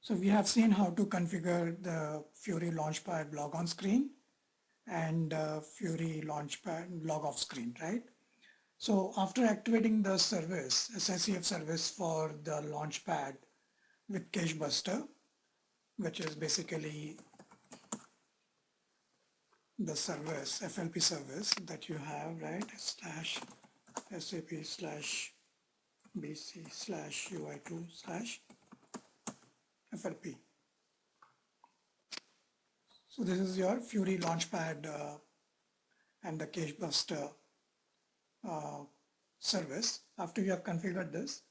So we have seen how to configure the Fury Launchpad log on screen and Fury Launchpad log off screen, right? So after activating the service, SICF service for the Launchpad with CacheBuster, which is basically the service, FLP service that you have, right? Slash SAP slash BC slash UI2 slash FLP. So this is your Fury Launchpad and the CacheBuster service. After you have configured this,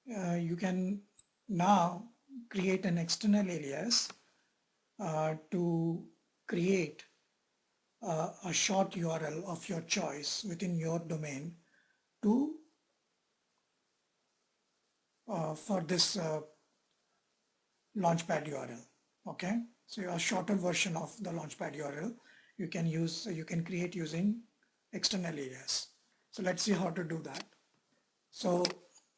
you can now create an external alias to create a short URL of your choice within your domain to for this Launchpad URL. Okay, so a shorter version of the Launchpad URL you can create using external alias. So let's see how to do that. So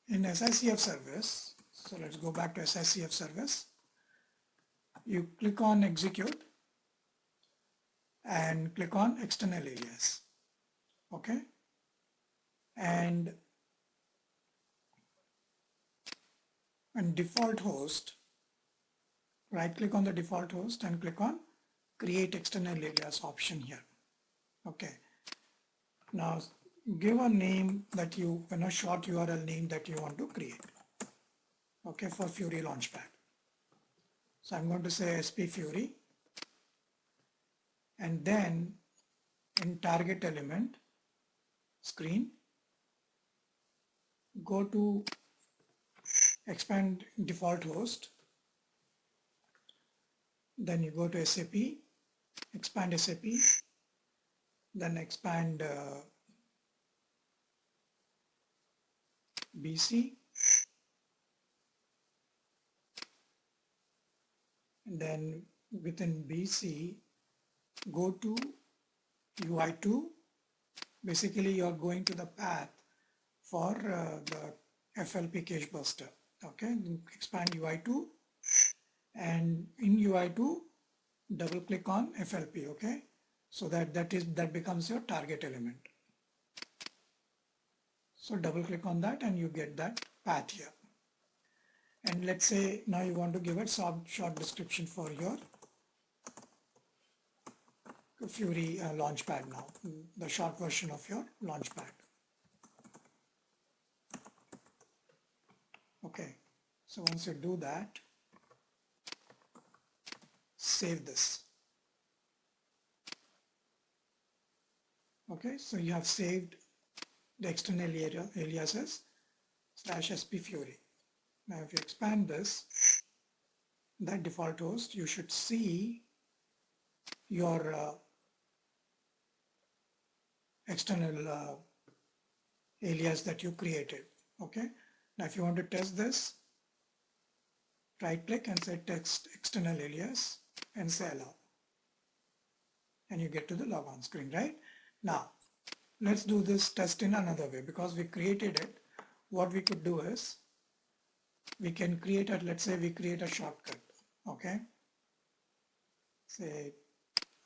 in SICF service, so let's go back to SICF service. You click on execute and click on external alias. Okay, and default host, right click on the default host and click on create external alias option here. Okay, now give a name that you, a short URL name that you want to create. Okay, for Fury Launchpad. So I'm going to say SP Fury, and then in target element screen, go to expand default host, then you go to SAP, expand SAP, then expand BC, and then within BC go to UI2. Basically you are going to the path for the FLP CacheBuster. Okay, expand UI2, and in UI2 double click on FLP. Okay, so that becomes your target element. So double click on that and you get that path here. And let's say now you want to give it short description for your Fury Launchpad now, the short version of your Launchpad. Okay, so once you do that, save this. Okay, so you have saved the external aliases slash SP Fury. Now if you expand this, that default host, you should see your external alias that you created. Okay, now if you want to test this, right click and say text external alias and say allow, and you get to the logon screen. Right now let's do this test in another way. Because we created it, what we could do is we can create a, let's say we create a shortcut. Okay, say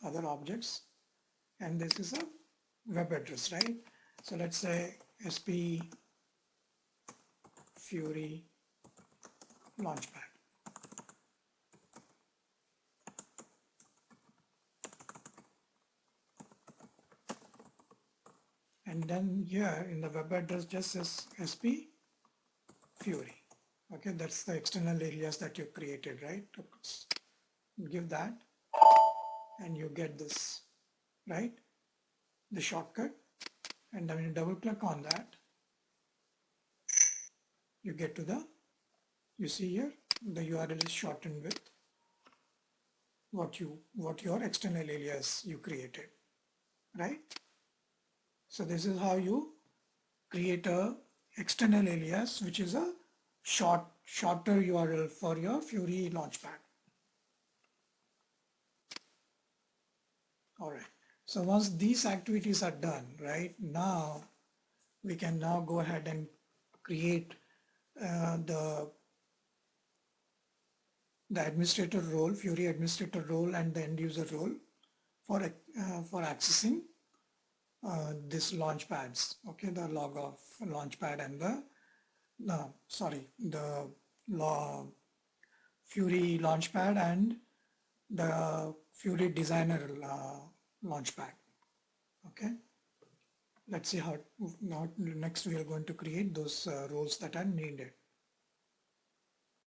other objects, and this is a web address, right? So let's say SP Fury Launchpad. And then here in the web address just says SP Fury. Okay, that's the external alias that you created, right? Give that and you get this, right? The shortcut, and then when you double click on that, you get to the, you see here the URL is shortened with what your external alias you created, right? So this is how you create a external alias which is a shorter URL for your Fury Launchpad. All right, so once these activities are done, right, now we can now go ahead and create the the administrator role, Fiori administrator role, and the end user role for accessing this launch pads. Okay, the log of launch pad and the Fiori Launchpad and the Fiori Designer Launchpad. Okay, let's see how now next we are going to create those roles that are needed.